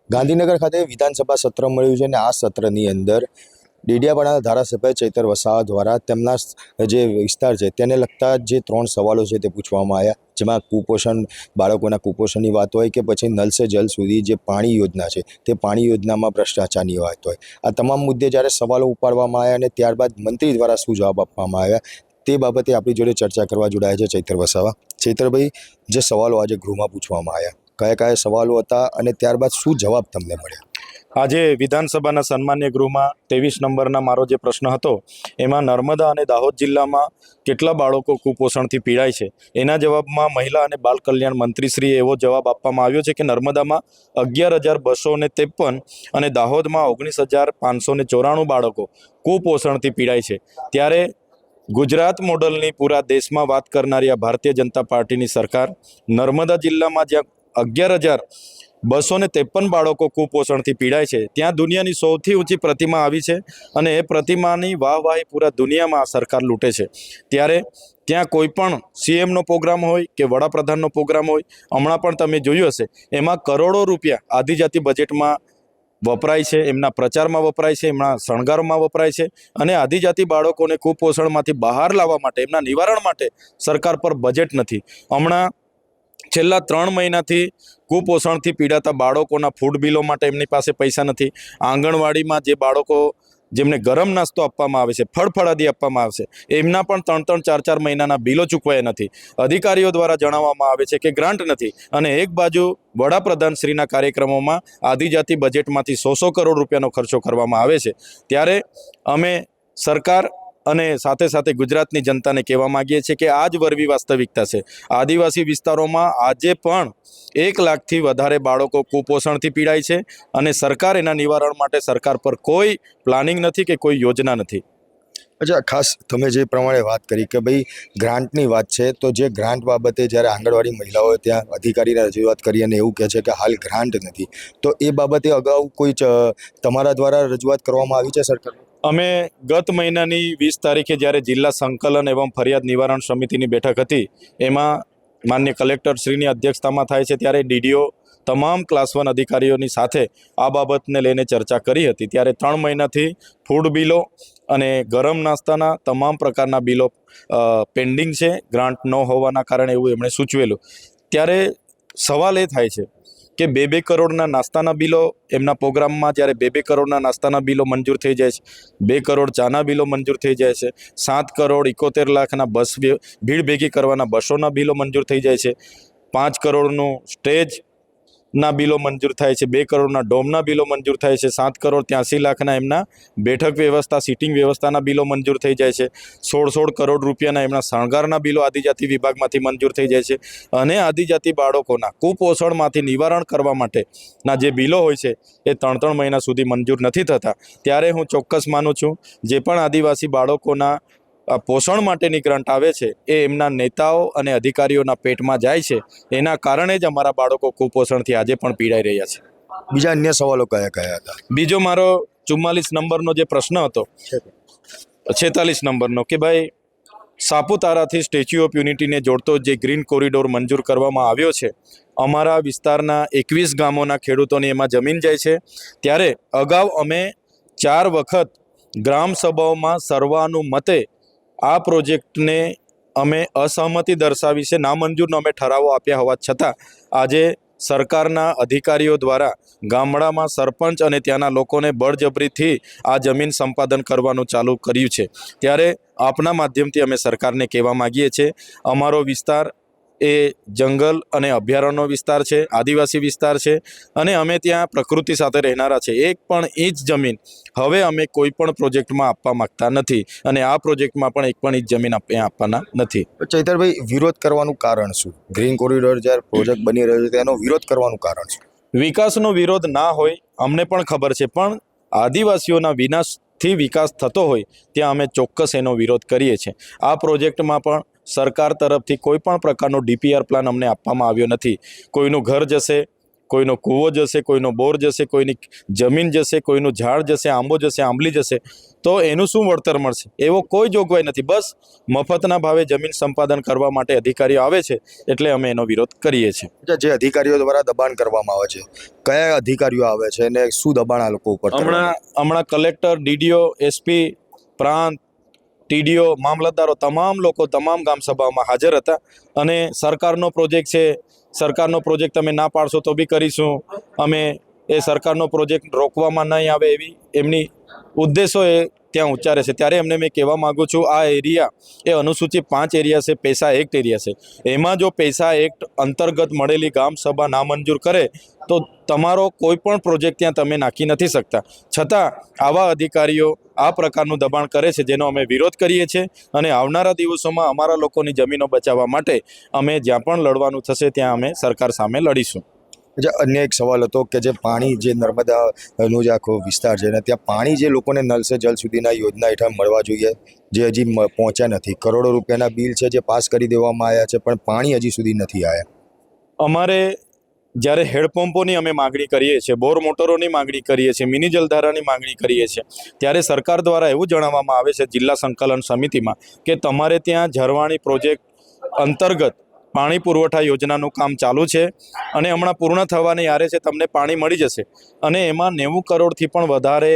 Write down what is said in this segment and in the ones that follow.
ગાંધીનગર ખાતે વિધાનસભા સત્ર મળ્યું છે અને આ સત્રની અંદર ડેડિયાપાડાના ધારાસભ્ય ચૈતર વસાવા દ્વારા તેમના જે વિસ્તાર છે તેને લગતા જે 3 સવાલો છે તે પૂછવામાં આવ્યા, જેમાં કુપોષણ, બાળકોના કુપોષણની વાત હોય કે પછી નલ સે જલ સુધી જે પાણી યોજના છે તે પાણી યોજનામાં ભ્રષ્ટાચારની વાત હોય, આ તમામ મુદ્દે જ્યારે સવાલો ઉપાડવામાં આવ્યા અને ત્યારબાદ મંત્રી દ્વારા શું જવાબ આપવામાં આવ્યા તે બાબતે આપણી જોડે ચર્ચા કરવા જોડાયા છે ચૈતર વસાવા. ચૈતરભાઈ, જે સવાલો આજે ગૃહમાં પૂછવામાં આવ્યા, કયા કયા સવાલો હતા અને ત્યારબાદ શું જવાબ તમને મળ્યા? આજે વિધાનસભાના સન્માન્ય ગૃહમાં 23 નંબરના મારો જે પ્રશ્ન હતો એમાં નર્મદા અને દાહોદ જિલ્લામાં કેટલા બાળકો કુપોષણથી પીડાય છે એના જવાબમાં મહિલા અને બાળ કલ્યાણ મંત્રીશ્રીએ એવો જવાબ આપવામાં આવ્યો છે કે નર્મદામાં 11,253 અને દાહોદમાં 19,594 બાળકો કુપોષણથી પીડાય છે. ત્યારે ગુજરાત મોડલની પૂરા દેશમાં વાત કરનારી આ ભારતીય જનતા પાર્ટીની સરકાર નર્મદા જિલ્લામાં જ્યાં 11,253 બાળકો કુપોષણથી પીડાય છે ત્યાં દુનિયાની સૌથી ઊંચી પ્રતિમા આવી છે અને એ પ્રતિમાની વાહવાહી પૂરા દુનિયામાં આ સરકાર લૂંટે છે. ત્યારે ત્યાં કોઈ પણ સીએમનો પ્રોગ્રામ હોય કે વડાપ્રધાનનો પ્રોગ્રામ હોય, હમણાં પણ તમે જોયું હશે, એમાં કરોડો રૂપિયા આદિજાતિ બજેટમાં વપરાય છે, એમના પ્રચારમાં વપરાય છે, એમના શણગારમાં વપરાય છે અને આદિજાતિ બાળકોને કુપોષણમાંથી બહાર લાવવા માટે, એમના નિવારણ માટે સરકાર પર બજેટ નથી. હમણાં છેલ્લા 3 મહિનાથી કુપોષણથી પીડાતા બાળકોના ફૂડ બિલો માટે એમની પાસે પૈસા નથી. આંગણવાડીમાં જે બાળકો જેમને ગરમ નાસ્તો આપવામાં આવે છે, ફળફળાદી આપવામાં આવે છે, એમના પણ 3-4 મહિનાના બિલો ચૂકવાયા નથી. અધિકારીઓ દ્વારા જણાવવામાં આવે છે કે ગ્રાન્ટ નથી અને એક બાજુ વડાપ્રધાનશ્રીના કાર્યક્રમોમાં આદિજાતિ બજેટમાંથી 100 કરોડ રૂપિયાનો ખર્ચો કરવામાં આવે છે. ત્યારે અમે સરકાર અને સાથે સાથે ગુજરાતની જનતાને કહેવા માંગીએ છીએ કે આ જ વરવી વાસ્તવિકતા છે. આદિવાસી વિસ્તારોમાં આજે પણ 1 લાખથી વધારે બાળકો કુપોષણથી પીડાય છે અને સરકાર એના નિવારણ માટે સરકાર પર કોઈ પ્લાનિંગ નથી કે કોઈ યોજના નથી. અચ્છા, ખાસ તમે જે પ્રમાણે વાત કરી કે ભાઈ ગ્રાન્ટની વાત છે, તો જે ગ્રાન્ટ બાબતે જ્યારે આંગણવાડી મહિલાઓ ત્યાં અધિકારીને રજૂઆત કરી અને એવું કહે છે કે હાલ ગ્રાન્ટ નથી, તો એ બાબતે અગાઉ કોઈ તમારા દ્વારા રજૂઆત કરવામાં આવી છે સરકાર? અમે ગત મહિનાની 20 તારીખે જ્યારે જિલ્લા સંકલન એવં ફરિયાદ નિવારણ સમિતિની બેઠક હતી એમાં માન્ય કલેક્ટરશ્રીની અધ્યક્ષતામાં થાય છે, ત્યારે ડીડીઓ તમામ ક્લાસ 1 અધિકારીઓની સાથે આ બાબતને લઈને ચર્ચા કરી હતી. ત્યારે 3 મહિનાથી ફૂડ બિલો અને ગરમ નાસ્તાના તમામ પ્રકારના બિલો પેન્ડિંગ છે, ગ્રાન્ટ ન હોવાના કારણે એવું એમણે સૂચવેલું. ત્યારે સવાલ એ થાય છે કે 2-2 કરોડના નાસ્તાના બિલો એમના પ્રોગ્રામમાં જ્યારે 2-2 કરોડના નાસ્તાના બિલો મંજૂર થઈ જાય છે, 2 કરોડ ચાના બિલો મંજૂર થઈ જાય છે, 7 કરોડ 71 લાખના બસ ભીડ ભેગી કરવાના બસોના બિલો મંજૂર થઈ જાય છે, 5 કરોડનું સ્ટેજના બિલો મંજૂર થાય છે, 2 કરોડના ડોમના બિલો મંજૂર થાય છે, 7 કરોડ 83 લાખના એમના બેઠક વ્યવસ્થા, સિટિંગ વ્યવસ્થાના બિલો મંજૂર થઈ જાય છે, 16 કરોડ રૂપિયાના એમના શણગારના બિલો આદિજાતિ વિભાગમાંથી મંજૂર થઈ જાય છે અને આદિજાતિ બાળકોના કુપોષણમાંથી નિવારણ કરવા માટેના જે બિલો હોય છે એ 3 મહિના સુધી મંજૂર નથી થતા. ત્યારે હું ચોક્કસ માનું છું જે પણ આદિવાસી બાળકોના પોષણ માટેની ગ્રાન્ટ આવે છે એ એમના નેતાઓ અને અધિકારીઓના પેટમાં જાય છે, એના કારણે જ અમારા બાળકો કુપોષણથી આજે પણ પીડાઈ રહ્યા છે. બીજા અન્ય સવાલો કયા કયા હતા? બીજો મારો 44 નંબરનો જે પ્રશ્ન હતો, 46 નંબરનો, કે ભાઈ સાપુતારાથી સ્ટેચ્યુ ઓફ યુનિટીને જોડતો જે ગ્રીન કોરિડોર મંજૂર કરવામાં આવ્યો છે, અમારા વિસ્તારના 21 ગામોના ખેડૂતોની એમાં જમીન જાય છે. ત્યારે અગાઉ અમે 4 વખત ગ્રામ સભાઓમાં સર્વાનુમતે આ પ્રોજેક્ટને અમે અસહમતિ દર્શાવી છે, નામંજૂરનો અમે ઠરાવો આપ્યા હોવા છતાં આજે સરકારના અધિકારીઓ દ્વારા ગામડામાં સરપંચ અને ત્યાંના લોકોને બળજબરીથી આ જમીન સંપાદન કરવાનું ચાલુ કર્યું છે. ત્યારે આપના માધ્યમથી અમે સરકારને કહેવા માગીએ છીએ, અમારો વિસ્તાર એ જંગલ અને અભયારણ્યનો વિસ્તાર છે, આદિવાસી વિસ્તાર છે અને અમે ત્યાં પ્રકૃતિ સાથે રહેનારા છે. એક પણ ઇંચ જમીન હવે અમે કોઈ પણ પ્રોજેક્ટમાં આપવા માગતા નથી અને આ પ્રોજેક્ટમાં પણ એક પણ ઇંચ જમીન આપવાના નથી. ચૈતરભાઈ, વિરોધ કરવાનું કારણ શું? ગ્રીન કોરિડોર જ્યારે પ્રોજેક્ટ બની રહ્યો છે તેનો વિરોધ કરવાનું કારણ શું? વિકાસનો વિરોધ ના હોય અમને પણ ખબર છે, પણ આદિવાસીઓના વિનાશથી વિકાસ થતો હોય ત્યાં અમે ચોક્કસ એનો વિરોધ કરીએ છીએ. આ પ્રોજેક્ટમાં પણ સરકાર તરફથી કોઈ પણ પ્રકારનો ડીપીઆર પ્લાન અમને આપવામાં આવ્યો નથી. કોઈનું ઘર જશે, કોઈનો કૂવો જશે, કોઈનો બોર જશે, કોઈની જમીન જશે, કોઈનું ઝાડ જશે, આંબો જશે, આંબલી જશે, તો એનું શું વળતર મળશે? એવો કોઈ જોગવાઈ નથી. બસ મફતના ભાવે જમીન સંપાદન કરવા માટે અધિકારીઓ આવે છે, એટલે અમે એનો વિરોધ કરીએ છીએ. જે અધિકારીઓ દ્વારા દબાણ કરવામાં આવે છે, કયા અધિકારીઓ આવે છે અને શું દબાણ આ લોકો ઉપર હમણાં કલેક્ટર, ડીડીઓ, એસપી, પ્રાંત, ટીડીઓ, મામલતદારો તમામ લોકો તમામ ગામ સભામાં હાજર હતા. અને સરકારનો પ્રોજેક્ટ છે, સરકારનો પ્રોજેક્ટ તમે ના પાડશો તો બી કરીશું, અમે એ સરકારનો પ્રોજેક્ટ રોકવામાં નહીં આવે એવી એમની ઉદ્દેશો એ ત્યાં ઉચ્ચારે છે. ત્યારે એમને મેં કહેવા માગું છું, આ એરિયા એ અનુસૂચિત 5 એરિયા છે, પૈસા એક્ટ એરિયા છે. એમાં જો પૈસા એક્ટ અંતર્ગત મળેલી ગામ સભા નામંજૂર કરે તો તમારો કોઈ પણ પ્રોજેક્ટ ત્યાં તમે નાખી નથી શકતા. છતાં આવા અધિકારીઓ આ પ્રકારનું દબાણ કરે છે, જેનો અમે વિરોધ કરીએ છીએ. અને આવનારા દિવસોમાં અમારા લોકોની જમીનો બચાવવા માટે અમે જ્યાં પણ લડવાનું થશે ત્યાં અમે સરકાર સામે લડીશું. અન્ય એક સવાલ હતો કે જે પાણી, જે નર્મદાનો જે આખો વિસ્તાર છે ને, ત્યાં પાણી જે લોકોને નલ સે જલ સુધીના યોજના હેઠળ મળવા જોઈએ, જે હજી પહોંચ્યા નથી. કરોડો રૂપિયાના બિલ છે જે પાસ કરી દેવામાં આવ્યા છે, પણ પાણી હજી સુધી નથી આવ્યા. અમારે જ્યારે હેડપંપોની અમે માગણી કરીએ છીએ, બોર મોટરોની માગણી કરીએ છીએ, મિની જલધારાની માગણી કરીએ છીએ, ત્યારે સરકાર દ્વારા એવું જણાવવામાં આવે છે જિલ્લા સંકલન સમિતિમાં કે તમારે ત્યાં ઝરવાણી પ્રોજેક્ટ અંતર્ગત પાણી પુરવઠા યોજનાનું કામ ચાલુ છે અને હમણાં પૂર્ણ થવાની આરે છે, તમને પાણી મળી જશે. અને એમાં 90 કરોડથી પણ વધારે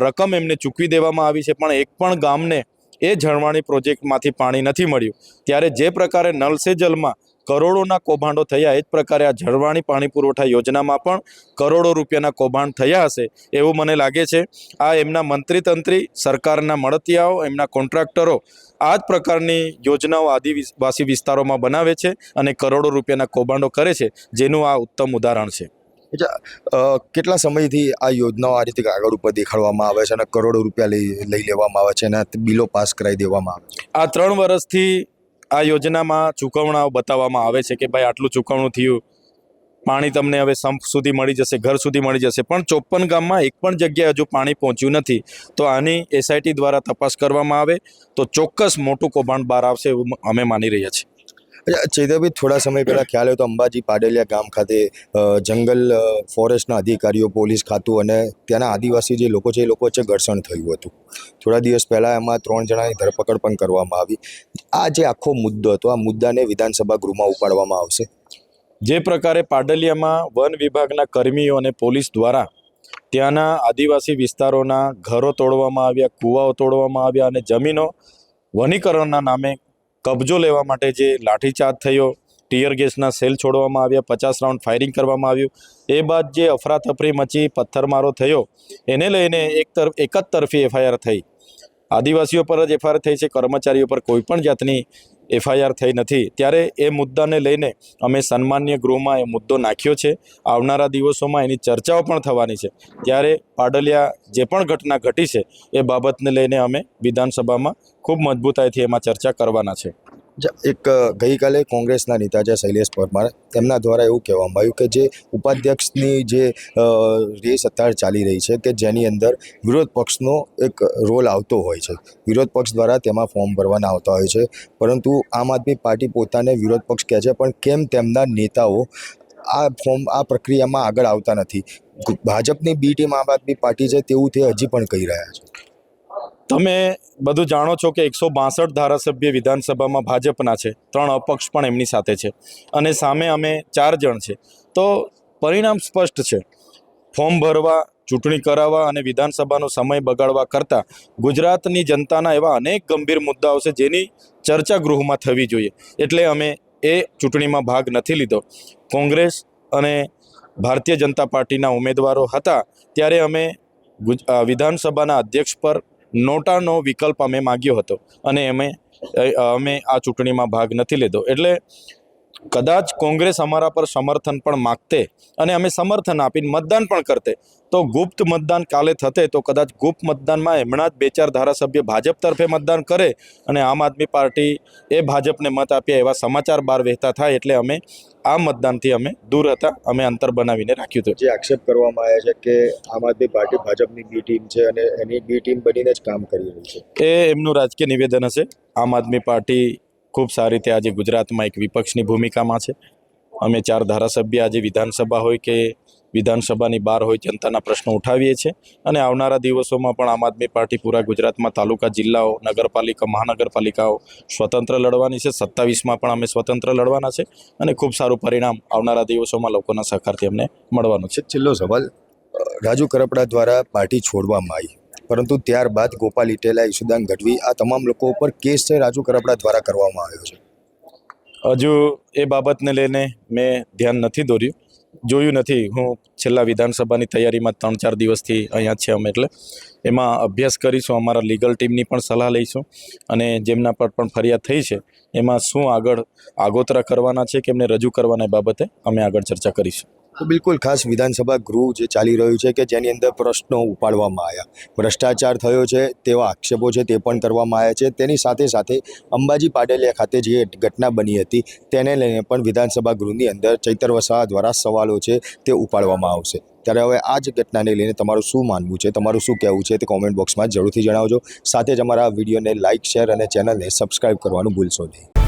રકમ એમને ચૂકવી દેવામાં આવી છે, પણ એક પણ ગામને એ ઝરવાણી પ્રોજેક્ટમાંથી પાણી નથી મળ્યું. ત્યારે જે પ્રકારે નલ સે જલમાં કરોડોના કૌભાંડો થયા, એ જ પ્રકારે આ ઝરવાણી પાણી પુરવઠા યોજનામાં પણ કરોડો રૂપિયાના કૌભાંડ થયા હશે એવું મને લાગે છે. આ એમના મંત્રી તંત્રી, સરકારના મળતિયાઓ, એમના કોન્ટ્રાક્ટરો આ જ પ્રકારની યોજનાઓ આદિવાસી વિસ્તારોમાં બનાવે છે અને કરોડો રૂપિયાના કૌભાંડો કરે છે, જેનું આ ઉત્તમ ઉદાહરણ છે. કેટલા સમયથી આ યોજનાઓ આ રીતે કાગળ ઉપર દેખાડવામાં આવે છે અને કરોડો રૂપિયા લઈ લેવામાં આવે છે અને બિલો પાસ કરાવી દેવામાં આવે છે? આ 3 વર્ષથી આ યોજનામાં ચૂકવણાઓ બતાવવામાં આવે છે કે ભાઈ આટલું ચૂકવણું થયું, પાણી તમને હવે સંપ સુધી મળી જશે, ઘર સુધી મળી જશે, પણ 54 ગામમાં એક પણ જગ્યાએ હજુ પાણી પહોંચ્યું નથી. તો આની એસઆઈટી દ્વારા તપાસ કરવામાં આવે તો ચોક્કસ મોટું કૌભાંડ બહાર આવશે એવું અમે માની રહ્યા છીએ. ચૈતરભાઈ, થોડા સમય પહેલાં ખ્યાલ હોય તો અંબાજી પાડલિયા ગામ ખાતે જંગલ ફોરેસ્ટના અધિકારીઓ, પોલીસ ખાતું અને ત્યાંના આદિવાસી જે લોકો છે એ લોકો વચ્ચે ઘર્ષણ થયું હતું. થોડા દિવસ પહેલાં એમાં 3 જણાની ધરપકડ પણ કરવામાં આવી. આ જે આખો મુદ્દો હતો, આ મુદ્દાને વિધાનસભા ગૃહમાં ઉપાડવામાં આવશે. જે પ્રકારે પાડલિયામાં વન વિભાગના કર્મીઓ અને પોલીસ દ્વારા ત્યાંના આદિવાસી વિસ્તારોના ઘરો તોડવામાં આવ્યા, કૂવાઓ તોડવામાં આવ્યા અને જમીનો વનીકરણના નામે કબજો લેવા માટે જે લાઠીચાર્જ થયો, ટીયર ગેસના સેલ છોડવામાં આવ્યા, 50 રાઉન્ડ ફાયરિંગ કરવામાં આવ્યું, એ બાદ જે અફરાતફરી મચી, પથ્થરમારો થયો, એને લઈને એક જ તરફી એફઆઈઆર થઈ. આદિવાસીઓ પર જ એફઆઈઆર થઈ છે, કર્મચારીઓ પર કોઈ પણ જાતની એફઆઈઆર થઈ નથી. ત્યારે એ મુદ્દાને લઈને અમે સન્માન્ય ગૃહમાં એ મુદ્દો નાખ્યો છે. આવનારા દિવસોમાં એની ચર્ચાઓ પણ થવાની છે. ત્યારે પાડલિયા જે પણ ઘટના ઘટી છે એ બાબતને લઈને અમે વિધાનસભામાં ખૂબ મજબૂતાઈથી એમાં ચર્ચા કરવાના છે. એક ગઈકાલે કોંગ્રેસના નેતા છે શૈલેષ પરમાર, તેમના દ્વારા એવું કહેવામાં આવ્યું કે જે ઉપાધ્યક્ષની જે રેસ અત્યારે ચાલી રહી છે કે જેની અંદર વિરોધ પક્ષનો એક રોલ આવતો હોય છે, વિરોધ પક્ષ દ્વારા તેમાં ફોર્મ ભરવાના આવતા હોય છે, પરંતુ આમ આદમી પાર્ટી પોતાને વિરોધ પક્ષ કહે છે, પણ કેમ તેમના નેતાઓ આ પ્રક્રિયામાં આગળ આવતા નથી? ભાજપની બી ટીમ આમ આદમી પાર્ટી છે તેવું તે હજી પણ કહી રહ્યા છે. તમે બધું જાણો છો કે 162 ધારાસભ્ય વિધાનસભામાં ભાજપના છે, 3 અપક્ષ પણ એમની સાથે છે અને સામે અમે 4 જણ છે. તો પરિણામ સ્પષ્ટ છે. ફોર્મ ભરવા, ચૂંટણી કરાવવા અને વિધાનસભાનો સમય બગાડવા કરતાં ગુજરાતની જનતાના એવા અનેક ગંભીર મુદ્દાઓ છે જેની ચર્ચા ગૃહમાં થવી જોઈએ. એટલે અમે એ ચૂંટણીમાં ભાગ નથી લીધો. કોંગ્રેસ અને ભારતીય જનતા પાર્ટીના ઉમેદવારો હતા ત્યારે અમે વિધાનસભાના અધ્યક્ષ પર નોટાનો વિકલ્પ અમે માગ્યો હતો અને અમે આ ચૂંટણીમાં ભાગ નથી લીધો. એટલે કદાચ કોંગ્રેસ અમારા પર સમર્થન પણ માગતે અને અમે સમર્થન આપીને મતદાન પણ કરતે, તો ગુપ્ત મતદાન કાલે થતે તો કદાચ ગુપ્ત મતદાનમાં હમણાં જ 2-4 ધારાસભ્ય ભાજપ તરફે મતદાન કરે અને આમ આદમી પાર્ટી એ ભાજપને મત આપ્યા એવા સમાચાર બહાર વહેતા થાય. એટલે અમે આ મતદાનથી અમે દૂર હતા, અમે અંતર બનાવીને રાખ્યું હતું. જે આક્ષેપ કરવામાં આવ્યા છે કે આમ આદમી પાર્ટી ભાજપની બી ટીમ છે અને એની બી ટીમ બનીને જ કામ કરી રહી છે, એ એમનું રાજકીય નિવેદન હશે. આમ આદમી પાર્ટી ખૂબ સારી રીતે આજે ગુજરાતમાં એક વિપક્ષની ભૂમિકામાં છે અમે 4 ધારાસભ્ય આજે વિધાનસભા હોય કે વિધાનસભાની બહાર હોય જનતાના પ્રશ્નો ઉઠાવીએ છીએ અને આવનારા દિવસોમાં પણ આમ આદમી પાર્ટી પૂરા ગુજરાતમાં તાલુકા જિલ્લાઓ નગરપાલિકા મહાનગરપાલિકાઓ સ્વતંત્ર લડવાની છે. 27માં પણ અમે સ્વતંત્ર લડવાના છે અને ખૂબ સારું પરિણામ આવનારા દિવસોમાં લોકોના સહકારથી અમને મળવાનું છે. છેલ્લો સવાલ, રાજુ કરપડા દ્વારા પાર્ટી છોડવામાં આવી, પરંતુ ત્યારબાદ ગોપાલ ઇટેલા, ઈશુદાન ગઢવી આ તમામ લોકો ઉપર કેસ છે રાજુ કરપડા દ્વારા કરવામાં આવ્યો છે. હજુ એ બાબતને લઈને મેં ધ્યાન નથી દોર્યું, જોયું નથી. હું છેલ્લા વિધાનસભાની તૈયારીમાં 3-4 દિવસથી અહીંયા જ છે અમે, એટલે એમાં અભ્યાસ કરીશું. અમારા લીગલ ટીમની પણ સલાહ લઈશું અને જેમના પર પણ ફરિયાદ થઈ છે એમાં શું આગળ આગોતરા કરવાના છે કે એમને રજૂ કરવાના બાબતે અમે આગળ ચર્ચા કરીશું. તો બિલકુલ ખાસ વિધાનસભા ગૃહ જે ચાલી રહ્યું છે કે જેની અંદર પ્રશ્નો ઉપાડવામાં આવ્યા, ભ્રષ્ટાચાર થયો છે તેવા આક્ષેપો છે તે પણ કરવામાં આવ્યા છે. તેની સાથે સાથે અંબાજી પાડલિયા ખાતે જે ઘટના બની હતી તેને લઈને પણ વિધાનસભા ગૃહની અંદર ચૈતર વસાવા દ્વારા સવાલો છે તે ઉપાડવામાં આવશે. ત્યારે હવે આ જ ઘટનાને લઈને તમારું શું માનવું છે, તમારું શું કહેવું છે તે કોમેન્ટ બોક્સમાં જરૂરથી જણાવજો. સાથે જ અમારા વિડીયોને લાઇક, શેર અને ચેનલને સબસ્ક્રાઇબ કરવાનું ભૂલશો નહીં.